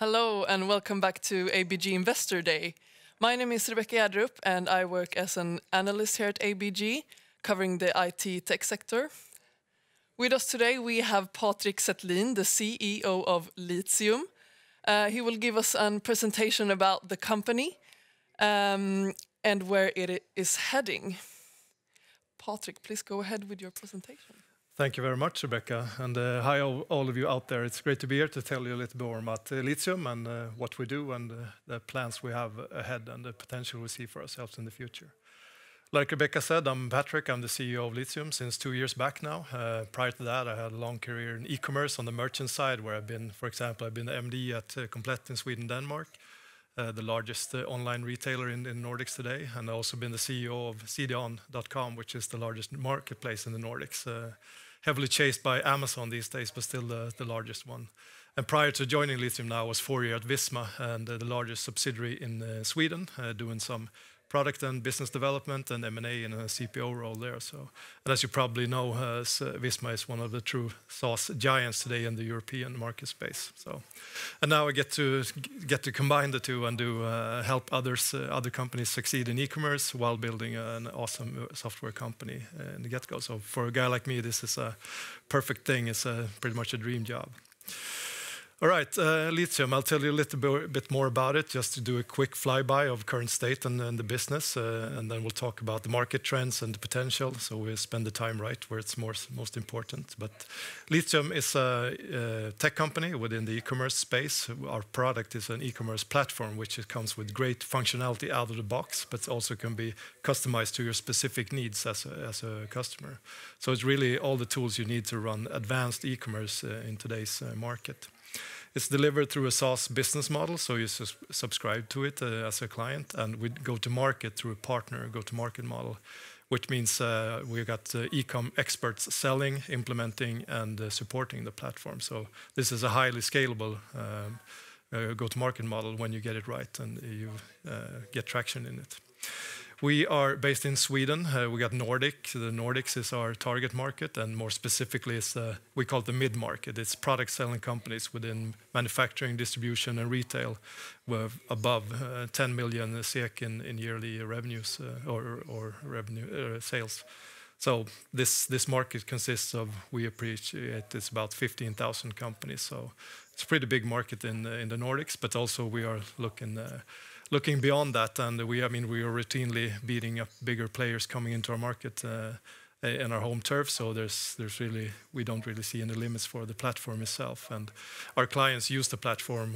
Hello and welcome back to ABG Investor Day. My name is Rebecca Järdrup and I work as an analyst here at ABG, covering the IT tech sector. With us today we have Patrik Zetterlin, the CEO of Litium. He will give us a presentation about the company and where it is heading. Patrik, please go ahead with your presentation. Thank you very much, Rebecca, and hi all of you out there. It's great to be here to tell you a little bit more about Litium and what we do and the plans we have ahead and the potential we see for ourselves in the future. Like Rebecca said, I'm Patrik. I'm the CEO of Litium since 2 years back now. Prior to that, I had a long career in e-commerce on the merchant side, where I've been, for example, I've been the MD at Komplett in Sweden, Denmark, the largest online retailer in Nordics today, and I've also been the CEO of CDON.com, which is the largest marketplace in the Nordics. Heavily chased by Amazon these days, but still the largest one. And prior to joining Litium now, I was 4 years at Visma, and the largest subsidiary in Sweden, doing some product and business development and M&A in a CPO role there. So, and as you probably know, Visma is one of the true SaaS giants today in the European market space. So, and now I get to combine the two and do help other companies succeed in e-commerce while building an awesome software company in the get-go. So for a guy like me, this is a perfect thing. It's pretty much a dream job. All right, Litium, I'll tell you a little bit more about it, just to do a quick flyby of current state and the business, and then we'll talk about the market trends and the potential, so we'll spend the time right where it's most important. But Litium is a tech company within the e-commerce space. Our product is an e-commerce platform, which comes with great functionality out of the box, but also can be customized to your specific needs as a customer. So it's really all the tools you need to run advanced e-commerce in today's market. It's delivered through a SaaS business model, so you subscribe to it as a client, and we go to market through a partner go-to-market model, which means we've got e-com experts selling, implementing, and supporting the platform. So this is a highly scalable go-to-market model when you get it right and you get traction in it. We are based in Sweden. We got Nordic. The Nordics is our target market, and more specifically, we call it the mid-market. It's product-selling companies within manufacturing, distribution, and retail, with above 10 million SEK in yearly revenues or revenue sales. So this market consists of, we appreciate, it's about 15,000 companies. So it's a pretty big market in the Nordics, but also we are looking beyond that, and we are routinely beating up bigger players coming into our market in our home turf. So we don't really see any limits for the platform itself, and our clients use the platform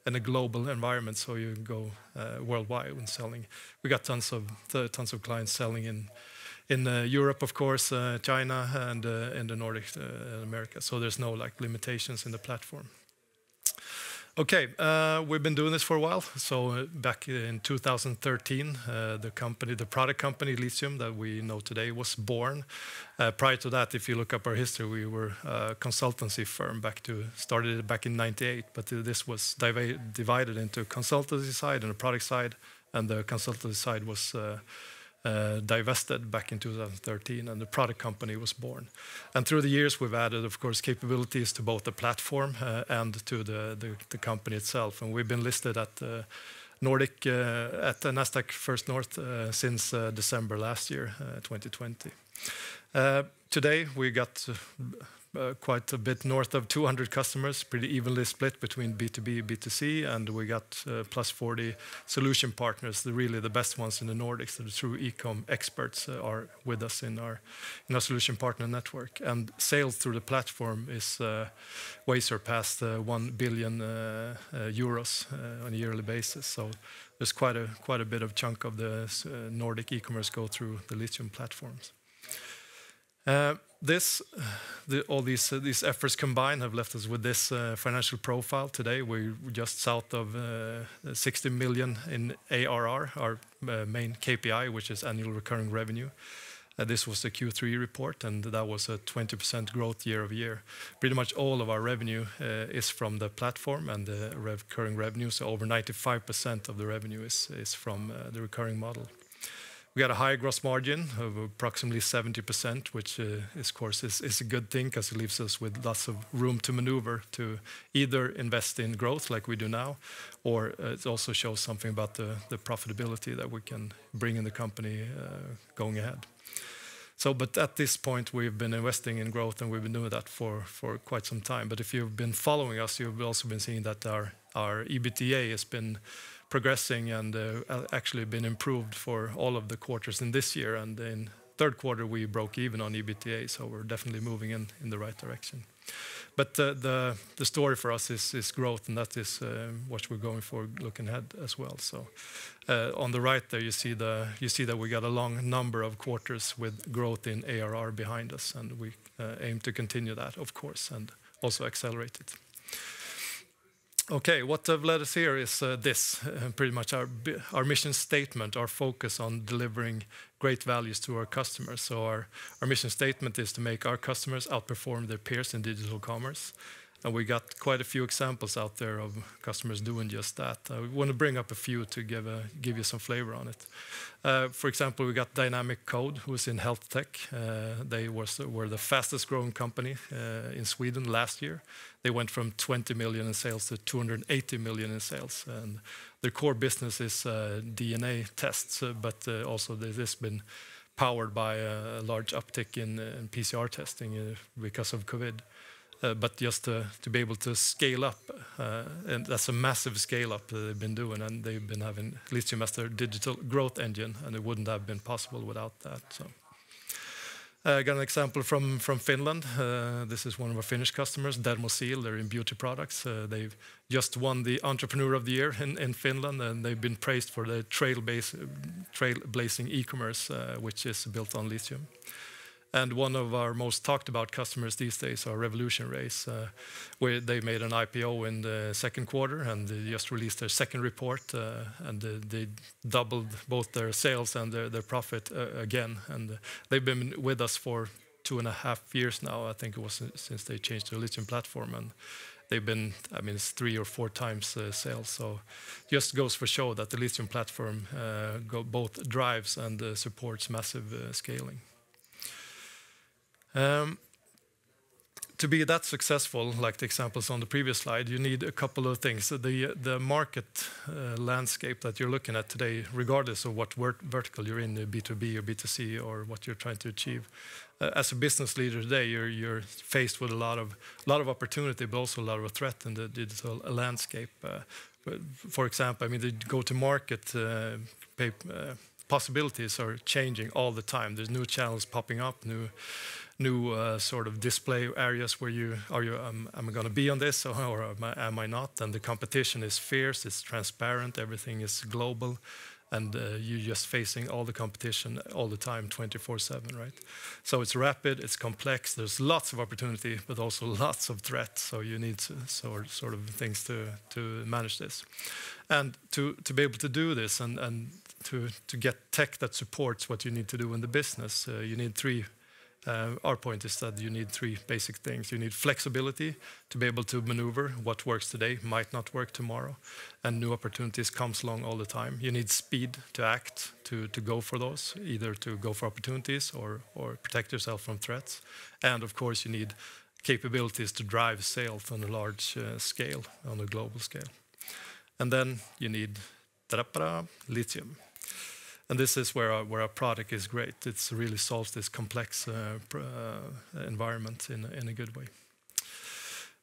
in a global environment. So you go worldwide when selling. We got tons of clients selling in Europe, of course, China, and in the Nordics, America. So there's no limitations in the platform. Okay, we've been doing this for a while. So back in 2013, the product company Litium that we know today was born. Prior to that, if you look up our history, we were a consultancy firm started back in '98, but this was divided into a consultancy side and a product side, and the consultancy side was divested back in 2013, and the product company was born. And through the years, we've added, of course, capabilities to both the platform and to the company itself. And we've been listed at Nordic at the Nasdaq First North since December last year, 2020. Today, we got quite a bit north of 200 customers, pretty evenly split between B2B and B2C, and we got plus 40 solution partners, really the best ones in the Nordics. The true e-com experts are with us in our solution partner network. And sales through the platform is way surpassed 1 billion euros on a yearly basis. So there's quite a bit of chunk of the Nordic e-commerce go through the Litium platforms. All these efforts combined have left us with this financial profile today. We're just south of 60 million in ARR, our main KPI, which is annual recurring revenue. This was the Q3 report, and that was a 20% growth year over year. Pretty much all of our revenue is from the platform and the recurring revenue, so over 95% of the revenue is from the recurring model. We got a high gross margin of approximately 70%, which of course is a good thing because it leaves us with lots of room to maneuver to either invest in growth like we do now, or it also shows something about the profitability that we can bring in the company going ahead. So, but at this point, we've been investing in growth, and we've been doing that for quite some time. But if you've been following us, you've also been seeing that our EBITDA has been progressing and actually been improved for all of the quarters in this year. And in third quarter, we broke even on EBITDA, so we're definitely moving in the right direction. But the story for us is growth, and that is what we're going for looking ahead as well. So on the right there, you see that we got a long number of quarters with growth in ARR behind us, and we aim to continue that, of course, and also accelerate it. Okay, what have led us here is this, pretty much our mission statement, our focus on delivering great values to our customers. So our mission statement is to make our customers outperform their peers in digital commerce. And we got quite a few examples out there of customers doing just that. I want to bring up a few to give you some flavor on it. For example, we got Dynamic Code, who's in health tech. They were the fastest growing company in Sweden last year. They went from 20 million in sales to 280 million in sales. And their core business is DNA tests, but also this has been powered by a large uptick in PCR testing because of COVID. But just to be able to scale up, and that's a massive scale up that they've been doing, and they've been having Litium as their digital growth engine, and it wouldn't have been possible without that. So, I got an example from Finland. This is one of our Finnish customers, Dermosil. They're in beauty products. They've just won the Entrepreneur of the Year in Finland, and they've been praised for the trailblazing e-commerce, which is built on Litium. And one of our most talked about customers these days are Revolution Race, where they made an IPO in the second quarter, and they just released their second report, and they doubled both their sales and their profit again. And they've been with us for 2.5 years now. I think it was since they changed their Litium platform, and they've been, I mean, it's 3 or 4 times sales. So just goes for show that the Litium platform both drives and supports massive scaling. To be that successful, like the examples on the previous slide, you need a couple of things. The market landscape that you're looking at today, regardless of what vertical you're in, B2B or B2C, or what you're trying to achieve, as a business leader today, you're faced with a lot of opportunity, but also a lot of threat in the digital landscape. For example, I mean, the go-to-market possibilities are changing all the time. There's new channels popping up, new sort of display areas where am I going to be on this, or am I not? And the competition is fierce, it's transparent, everything is global, and you're just facing all the competition all the time, 24/7, right? So it's rapid, it's complex, there's lots of opportunity, but also lots of threats. So you need sort of things to manage this. And to be able to do this and to get tech that supports what you need to do in the business, you need 3. Our point is that you need 3 basic things. You need flexibility to be able to maneuver. What works today might not work tomorrow, and new opportunities comes along all the time. You need speed to act, to go for those, either to go for opportunities or protect yourself from threats. And of course, you need capabilities to drive sales on a large scale, on a global scale. And then you need Litium. And this is where our product is great. It really solves this complex environment in a good way.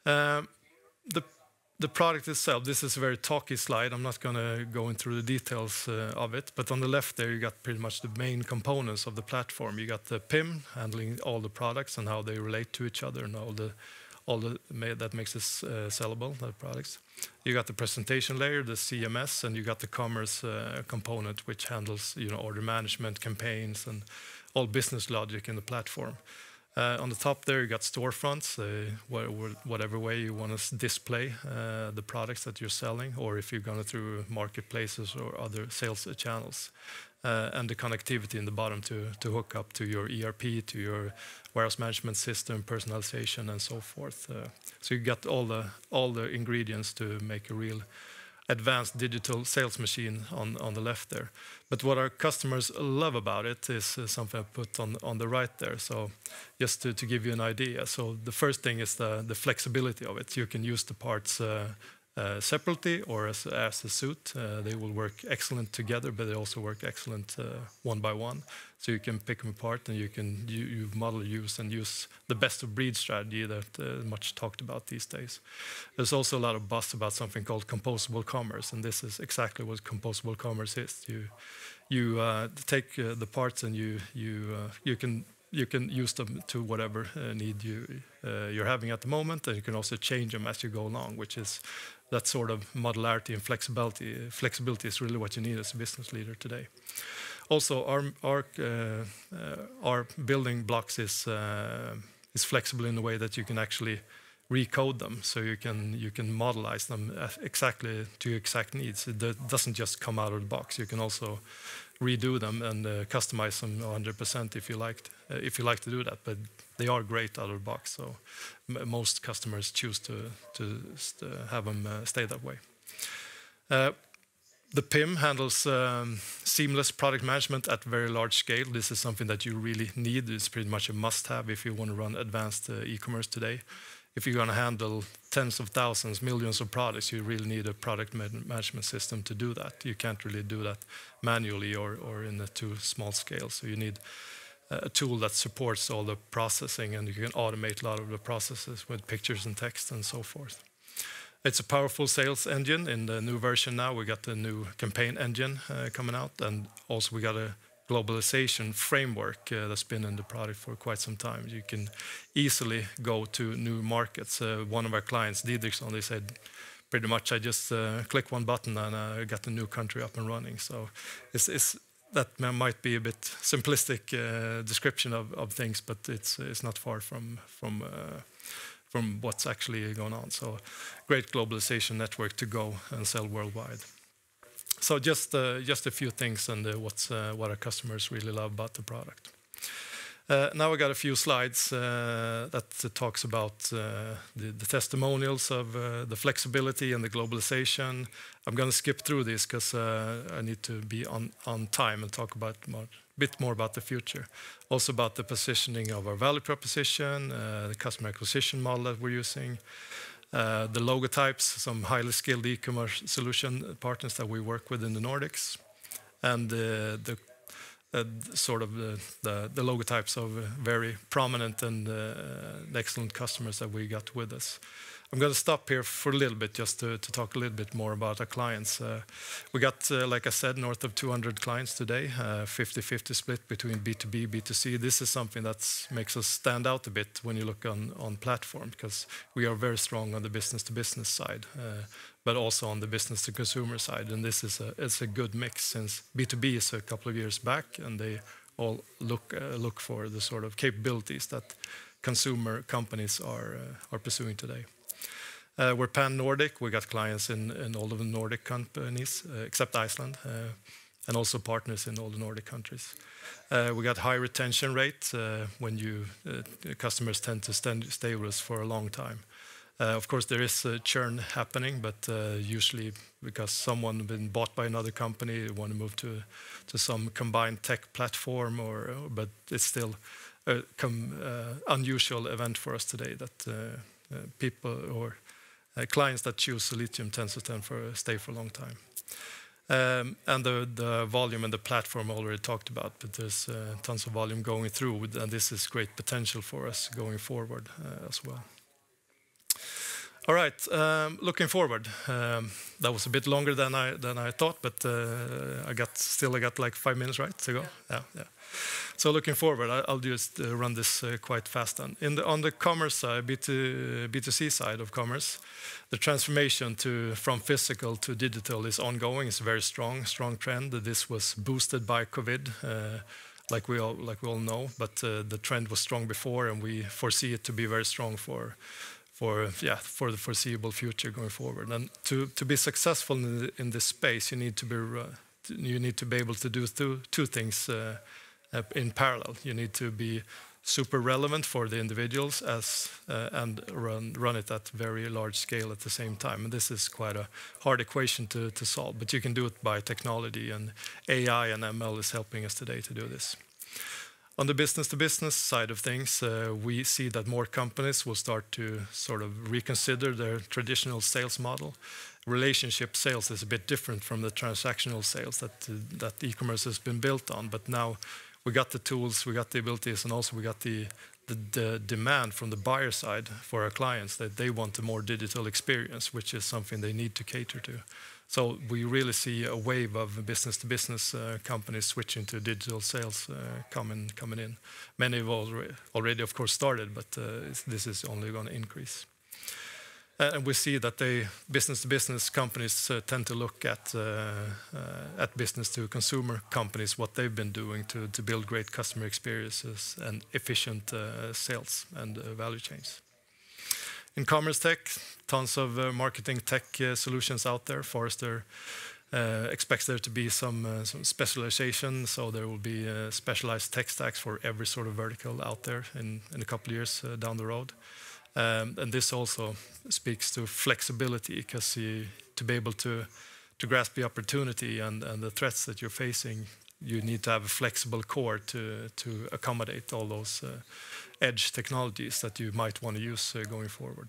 The product itself, this is a very talky slide. I'm not going to go through the details of it, but on the left there you got pretty much the main components of the platform. You got the PIM handling all the products and how they relate to each other, and all that makes this sellable, the products. You got the presentation layer, the CMS, and you got the commerce component, which handles order management, campaigns, and all business logic in the platform. On the top there, you got storefronts, whatever way you want to display the products that you're selling, or if you're going through marketplaces or other sales channels. And the connectivity in the bottom to hook up to your ERP, to your warehouse management system, personalization, and so forth. So you got all the ingredients to make a advanced digital sales machine on the left there. But what our customers love about it is something I put on the right there. So just to give you an idea. So the first thing is the flexibility of it. You can use the parts separately or as a suit. They will work excellent together, but they also work excellent one by one. So you can pick them apart and you can model use the best of breed strategy that much talked about these days. There's also a lot of buzz about something called Composable Commerce, and this is exactly what Composable Commerce is. You take the parts and you can use them to whatever need you're having at the moment, and you can also change them as you go along, which is that sort of modularity and flexibility. Flexibility is really what you need as a business leader today. Also, our building blocks is flexible in a way that you can actually recode them, so you can modelize them exactly to your exact needs. It doesn't just come out of the box. You can also redo them and customize them 100% if you like to do that. But they are great out of the box, so most customers choose to have them stay that way. The PIM handles seamless product management at very large scale. This is something that you really need. It's pretty much a must-have if you want to run advanced e-commerce today. If you're going to handle tens of thousands, millions of products, you really need a product management system to do that. You can't really do that manually or in a too small scale. So you need a tool that supports all the processing, and you can automate a lot of the processes with pictures and text and so forth. It's a powerful sales engine. In the new version now, we got the new campaign engine coming out, and also we got a globalization framework that's been in the product for quite some time. You can easily go to new markets. One of our clients, Didriksson, they said pretty much I just click one button and I got the new country up and running. So that might be a bit simplistic description of things, but it's not far from what's actually going on. So great globalization network to go and sell worldwide. So just a few things and what our customers really love about the product. Now I got a few slides that talks about the testimonials of the flexibility and the globalization. I'm going to skip through this because I need to be on time and talk about a bit more about the future. Also about the positioning of our value proposition, the customer acquisition model that we're using, the logotypes, some highly skilled e-commerce solution partners that we work with in the Nordics, and the logotypes of very prominent and excellent customers that we got with us. I'm going to stop here for a little bit just to talk a little bit more about our clients. We got, like I said, north of 200 clients today, 50-50 split between B2B, B2C. This is something that makes us stand out a bit when you look on platform, because we are very strong on the business-to-business side, but also on the business-to-consumer side. And this is it's a good mix, since B2B is a couple of years back, and they all look for the sort of capabilities that consumer companies are pursuing today. We're pan-Nordic. We got clients in all of the Nordic companies, except Iceland, and also partners in all the Nordic countries. We got high retention rate when customers tend to stay with us for a long time. Of course, there is churn happening, but usually because someone has been bought by another company, they want to move to some combined tech platform, but it's still an unusual event for us today that people or clients that choose Litium tend to stay for a long time. And the volume and the platform already talked about, but there's tons of volume going through, and this is great potential for us going forward as well. All right, looking forward. That was a bit longer than I thought, but I got like 5 minutes, right, to go? Yeah. So looking forward, I'll just run this quite fast. On the commerce side, B2C side of commerce, the transformation from physical to digital is ongoing. It's a very strong trend. This was boosted by COVID, like we all know, but the trend was strong before, and we foresee it to be very strong for the foreseeable future going forward. And to be successful in this space, you need to be able to do two things in parallel. You need to be super relevant for the individuals and run it at very large scale at the same time. And this is quite a hard equation to solve, but you can do it by technology, and AI and ML is helping us today to do this. On the business-to-business side of things, we see that more companies will start to sort of reconsider their traditional sales model. Relationship sales is a bit different from the transactional sales that e-commerce has been built on, but now we got the tools, we got the abilities, and also we got the demand from the buyer side for our clients that they want a more digital experience, which is something they need to cater to. So we really see a wave of business-to-business companies switching to digital sales coming in. Many have already, of course, started, but this is only going to increase. And we see that business-to-business companies tend to look at business-to-consumer companies, what they've been doing to build great customer experiences and efficient sales and value chains. In commerce tech, tons of marketing tech solutions out there. Forrester expects there to be some specialization, so there will be specialized tech stacks for every sort of vertical out there in a couple of years down the road. And this also speaks to flexibility, because to be able to grasp the opportunity and the threats that you're facing, you need to have a flexible core to accommodate all those edge technologies that you might want to use going forward.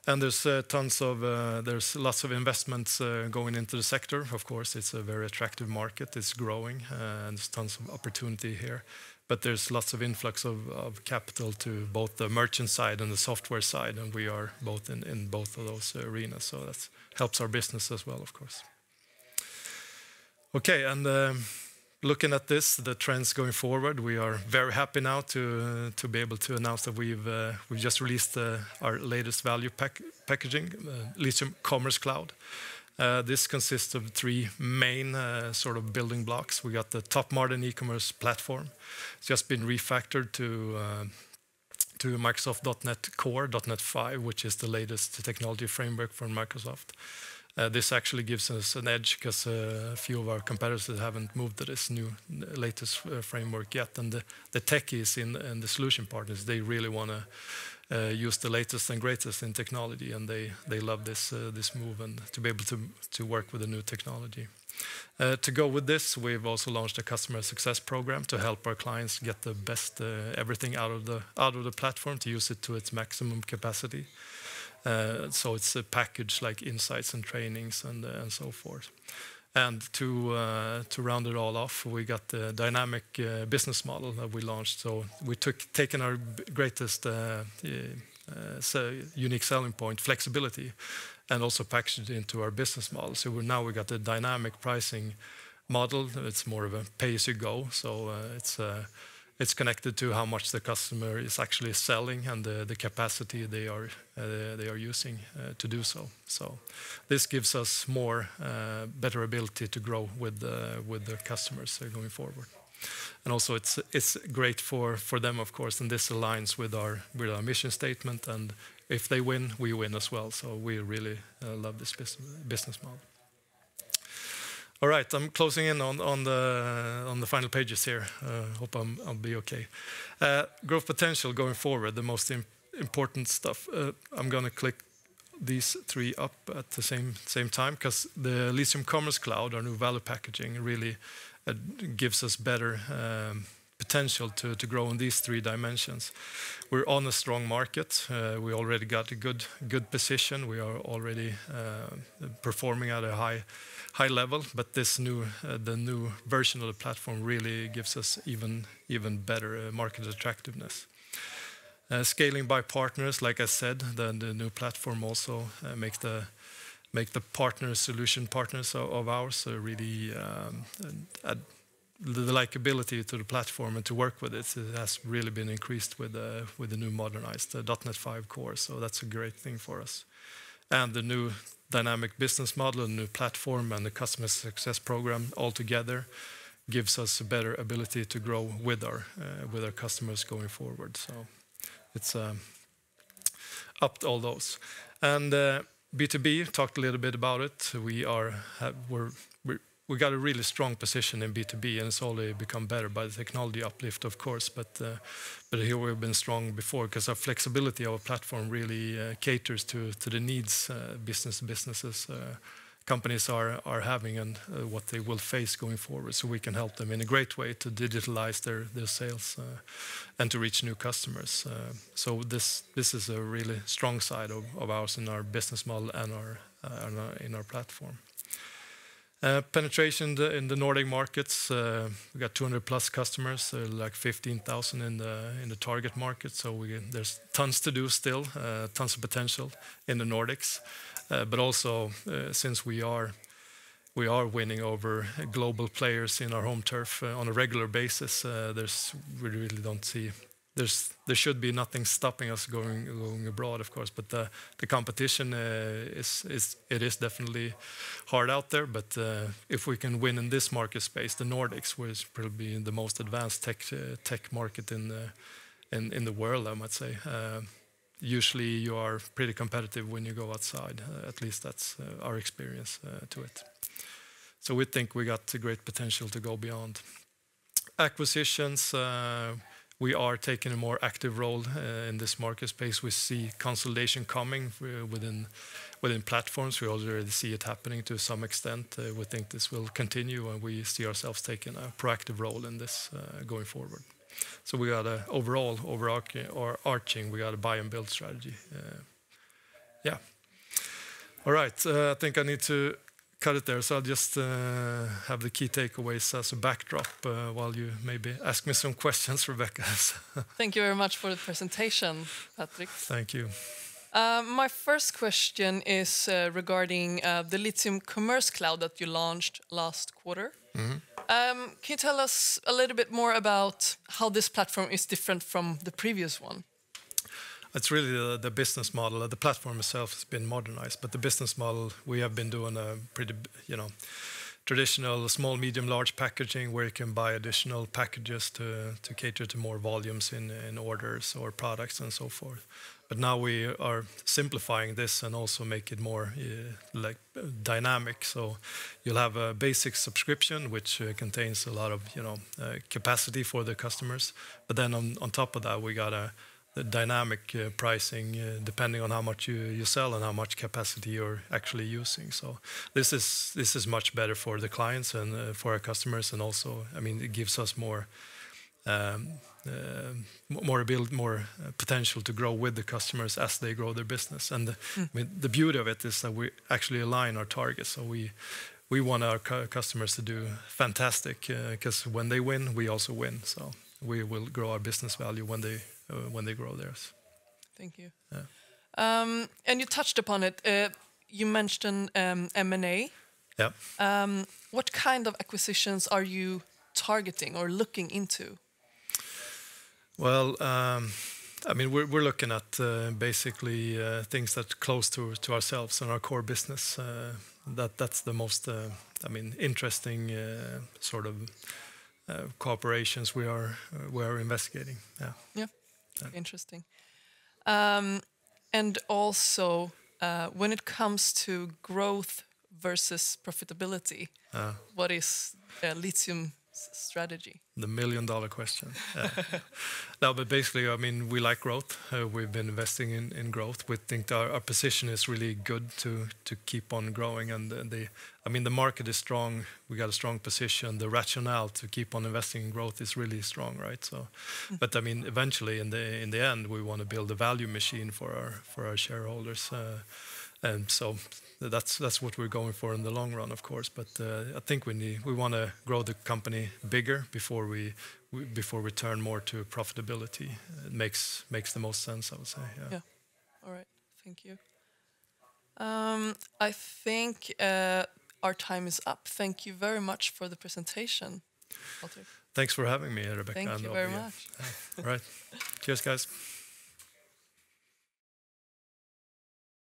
And there's there's lots of investments going into the sector. Of course, it's a very attractive market. It's growing, and there's tons of opportunity here. But there's lots of influx of capital to both the merchant side and the software side, and we are both in both of those arenas. So that helps our business as well, of course. Okay, and looking at this, the trends going forward, we are very happy now to be able to announce that we've just released our latest value packaging, Litium Commerce Cloud. This consists of three main sort of building blocks. We got the top modern e-commerce platform. It's just been refactored to Microsoft.NET Core, .NET 5, which is the latest technology framework from Microsoft. This actually gives us an edge, because a few of our competitors haven't moved to this new latest framework yet. And the techies and the solution partners, they really want to use the latest and greatest in technology, and they love this move and to be able to work with the new technology. To go with this, we've also launched a customer success program to help our clients get the best everything out of the platform, to use it to its maximum capacity. So it's a package like insights and trainings and so forth. And to round it all off, we got the dynamic business model that we launched. So we taken our greatest unique selling point, flexibility, and also packaged it into our business model. So now we got the dynamic pricing model. It's more of a pay-as-you-go. So it's connected to how much the customer is actually selling and the capacity they are using to do so. So this gives us better ability to grow with the customers going forward. And also it's great for them, of course, and this aligns with our mission statement. And if they win, we win as well. So we really love this business model. All right, I'm closing in on the final pages here. Hope I'll be okay. Growth potential going forward, the most important stuff. I'm going to click these three up at the same time, because the Litium Commerce Cloud, our new value packaging, really gives us better potential to grow in these three dimensions. We're on a strong market. We already got a good position. We are already performing at a high level, but the new version of the platform really gives us even better market attractiveness. Scaling by partners, like I said, the new platform also make the solution partners of ours really add the likability to the platform and to work with it. It has really been increased with the new modernized .NET 5 core, so that's a great thing for us. And the new dynamic business model, a new platform, and the customer success program all together gives us a better ability to grow with our customers going forward. So it's up to all those. And B2B, talked a little bit about it. We're we got a really strong position in B2B, and it's only become better by the technology uplift, of course. But here we've been strong before because our flexibility of our platform really caters to the needs businesses companies are having and what they will face going forward. So we can help them in a great way to digitalize their sales and to reach new customers. So this is a really strong side of ours in our business model and in our platform. Penetration in the Nordic markets, we got 200 plus customers, like 15,000 in the target market. So there's tons to do still, tons of potential in the Nordics. But also, since we are winning over global players in our home turf on a regular basis, we really don't see. There should be nothing stopping us going abroad, of course. But the competition is definitely hard out there. But if we can win in this market space, the Nordics, which is probably the most advanced tech market in the world, I might say. Usually you are pretty competitive when you go outside. At least that's our experience to it. So we think we got a great potential to go beyond. Acquisitions, we are taking a more active role in this market space. We see consolidation coming within platforms. We already see it happening to some extent. We think this will continue, and we see ourselves taking a proactive role in this going forward. So we got a overarching, we got a buy and build strategy. Yeah. All right. I think I need to cut it there. So I'll just have the key takeaways as a backdrop while you maybe ask me some questions, Rebecca. Thank you very much for the presentation, Patrick. Thank you. My first question is regarding the Litium Commerce Cloud that you launched last quarter. Mm-hmm. Can you tell us a little bit more about how this platform is different from the previous one? It's really the business model. The platform itself has been modernized, but the business model, we have been doing a pretty, traditional small, medium, large packaging where you can buy additional packages to cater to more volumes in orders or products and so forth. But now we are simplifying this and also make it more dynamic. So you'll have a basic subscription which contains a lot of capacity for the customers. But then on top of that, we got the dynamic pricing depending on how much you sell and how much capacity you're actually using. So this is much better for the clients and for our customers, and also, it gives us more potential to grow with the customers as they grow their business. And the beauty of it is that we actually align our targets. So we want our customers to do fantastic because when they win, we also win. So we will grow our business value when they grow theirs. Thank you. Yeah. And you touched upon it. You mentioned M&A. Yeah. What kind of acquisitions are you targeting or looking into? Well, we're looking at basically things that are close to ourselves and our core business. That's the most, interesting sort of cooperations we are investigating. Yeah. Yeah. Interesting. And also, when it comes to growth versus profitability, what is Litium's strategy? The $1 million question. No, but basically, we like growth. We've been investing in growth. We think our position is really good to keep on growing. And the market is strong. We got a strong position. The rationale to keep on investing in growth is really strong, right? So, but eventually, in the end, we want to build a value machine for our shareholders. And so that's what we're going for in the long run, of course. But I think we want to grow the company bigger before we turn more to profitability. It makes the most sense, I would say. Yeah. All right. Thank you. I think our time is up. Thank you very much for the presentation, Patrick. Thanks for having me, Rebecca. Thank you very much. All right. Cheers, guys.